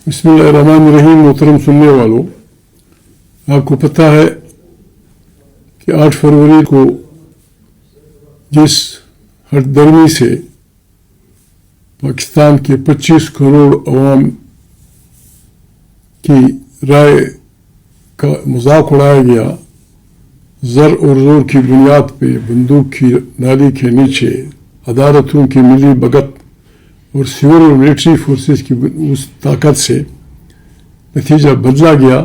बिस्मिल्लाहिर्रहमानिर्रहीम। मोहतरम सुनने वालों, आपको पता है कि 8 फरवरी को जिस हठधर्मी से पाकिस्तान के 25 करोड़ अवाम की राय का मजाक उड़ाया गया, ज़र और ज़ोर की बुनियाद पे बंदूक की नाली के नीचे अदालतों की मिली भगत और सिविल और मिलिट्री फोर्सेस की उस ताकत से नतीजा बदला गया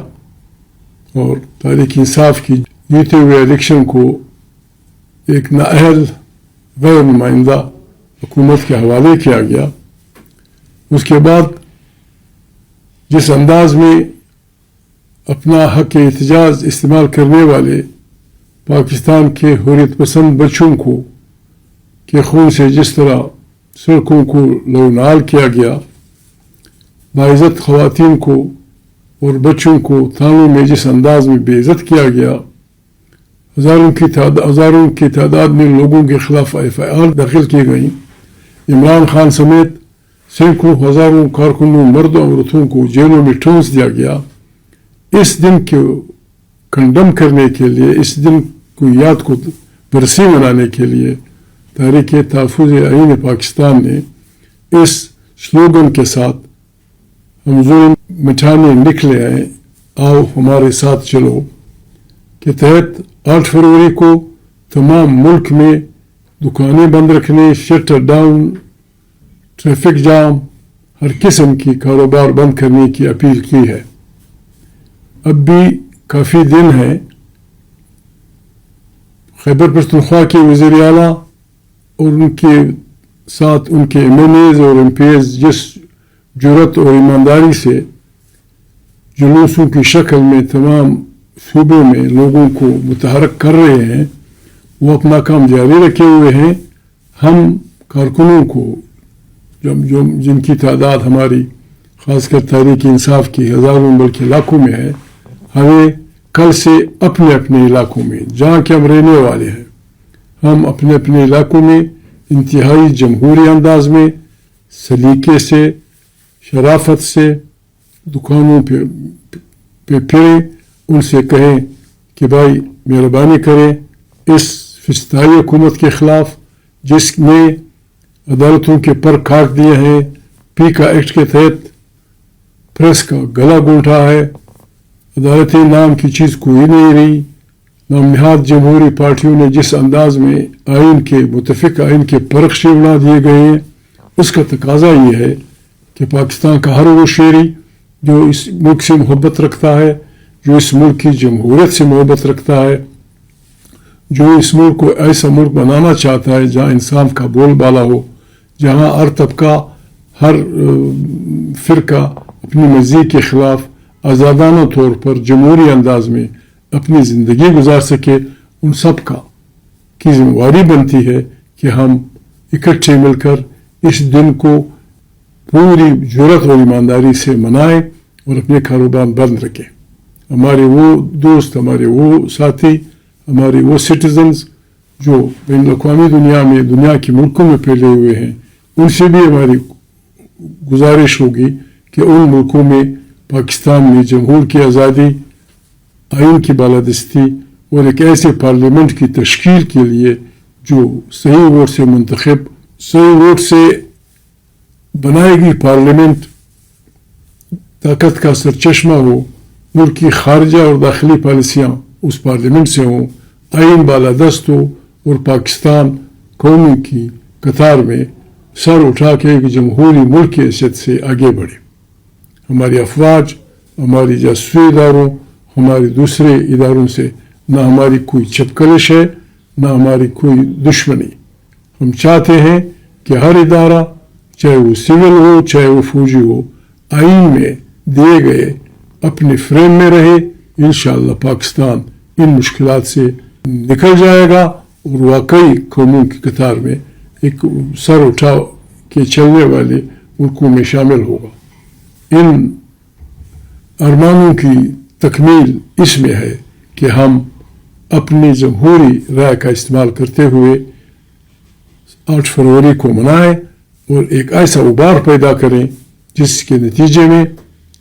और तारीख इंसाफ की जीते हुए इलेक्शन को एक नाअहल गैर नुमाइंदा हुकूमत के हवाले किया गया। उसके बाद जिस अंदाज में अपना हक एहतजाज इस्तेमाल करने वाले पाकिस्तान के हुर्रियत पसंद बच्चों को के खून से जिस तरह सड़कों को लौनाल किया गया, बाइज़्ज़त ख़वातीन को और बच्चों को थानों में जिस अंदाज में बेइज्जत किया गया, हज़ारों की तादाद में लोगों के खिलाफ एफआईआर दाखिल की गई, इमरान खान समेत सैकड़ों हज़ारों कारकुनों मर्दों औरतों को जेलों में ठूंस दिया गया। इस दिन को कंडम करने के लिए, इस दिन को याद को बरसी मनाने के लिए तहरीक तहफ़्फ़ुज़ आईन पाकिस्तान ने इस स्लोगन के साथ हम जुल्म मिटाने निकले आए, आओ हमारे साथ चलो के तहत 8 फरवरी को तमाम मुल्क में दुकानें बंद रखने, शटर डाउन, ट्रैफिक जाम, हर किस्म की कारोबार बंद करने की अपील की है। अब भी काफ़ी दिन है। खैबर पख्तूनख्वा के वज़ीर आला और उनके साथ उनके MNAs और MPs जिस जुर्रत और ईमानदारी से जुलूसों की शक्ल में तमाम सूबों में लोगों को मुतहरक कर रहे हैं, वो अपना काम जारी रखे हुए हैं। हम कारकुनों को जिनकी तादाद हमारी ख़ासकर तहरीक इंसाफ की हज़ारों बल्कि लाखों में है, हमें कल से अपने अपने इलाकों में जहाँ के हम रहने वाले हैं, हम अपने अपने इलाकों में इंतहाई जमहूरी अंदाज में सलीके से, शराफत से दुकानों पे फिरें, उनसे कहें कि भाई मेहरबानी करें इस फिस्ताई हुकूमत के ख़िलाफ़ जिसने अदालतों के पर खाक दिए हैं, पीका एक्ट के तहत प्रेस का गला घोंटा है, अदालती नाम की चीज़ कोई नहीं रही। नामनहाद जमहूरी पार्टियों ने जिस अंदाज में आइन के मुतफिक आइन के परखशे उड़ा दिए गए हैं, उसका तकाजा ये है कि पाकिस्तान का हर वो शहरी जो इस मुल्क से मोहब्बत रखता है, जो इस मुल्क की जमहूरियत से मोहब्बत रखता है, जो इस मुल्क को ऐसा मुल्क बनाना चाहता है जहाँ इंसाफ का बोलबाला हो, जहाँ हर तबका हर फ़िरका अपनी मर्ज़ी के ख़िलाफ़ आज़ादाना तौर पर जमहूरी अंदाज में अपनी ज़िंदगी गुजार सके, उन सब का की जिम्मेवारी बनती है कि हम इकट्ठे मिलकर इस दिन को पूरी जुर्रत और ईमानदारी से मनाएं और अपने कारोबार बंद रखें। हमारे वो दोस्त, हमारे वो साथी, हमारे वो सिटीजन्स जो बैनुल अक़वामी दुनिया में दुनिया के मुल्कों में फैले हुए हैं, उनसे भी हमारी गुजारिश होगी कि उन मुल्कों में पाकिस्तान में जमहूर की आज़ादी, आइन की बालादस्ती और एक ऐसे पार्लियामेंट की तश्कील के लिए जो सही वोट से मुंतखब, सही वोट से बनाएगी पार्लियामेंट ताकत का सरचश्मा हो, मुल्क की खारजा और दाखिली पॉलिसियाँ उस पार्लियामेंट से हों, आइन बालादस्त हो और पाकिस्तान कौमी की कतार में सर उठा के एक जमहूरी मुल्क की हैसियत से आगे बढ़े। हमारी अफवाज, हमारी जासूसी इदारों, हमारे दूसरे इदारों से ना हमारी कोई चपकलिश है, ना हमारी कोई दुश्मनी। हम चाहते हैं कि हर इदारा, चाहे वो सिविल हो चाहे वो फौजी हो, आइन में दिए गए अपने फ्रेम में रहे। इंशाअल्लाह पाकिस्तान इन मुश्किलात से निकल जाएगा और वाकई कौमों की कतार में एक सर उठा के चलने वाले मुल्कों में शामिल होगा। इन अरमानों की तकमील इसमें है कि हम अपनी जमहूरी राय का इस्तेमाल करते हुए 8 फरवरी को मनाएं और एक ऐसा उबार पैदा करें जिसके नतीजे में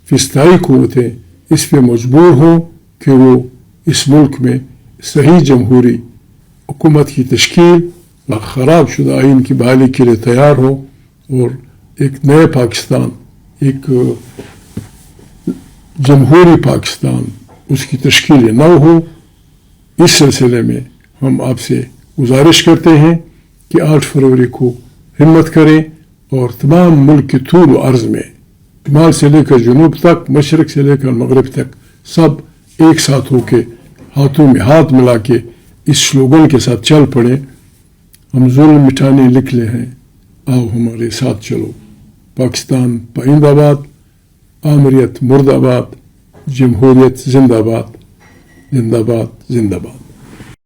فضائی قوتیں اس پہ مجبور ہوں کہ وہ اس ملک میں صحیح جمہوری حکومت کی تشکیل و خراب شدہ آئین کی بحالی کے لیے تیار ہو اور ایک نئے پاکستان، ایک جمہوری پاکستان اس کی تشکیل نو ہو۔ اس سلسلے میں ہم آپ سے گزارش کرتے ہیں کہ 8 فروری کو ہمت کریں اور تمام ملک کے طول و عرض میں شمال سے لے کر جنوب تک، مشرق سے لے کر مغرب تک سب ایک ساتھ ہو کے ہاتھوں میں ہاتھ ملا کے اس سلوگن کے ساتھ چل پڑیں، ہم ظلم مٹانے نکلے ہیں، آؤ ہمارے ساتھ چلو۔ پاکستان پائندہ باد، آمریت مرد آباد، جمہوریت زندہ باد، زندہ باد، زندہ باد۔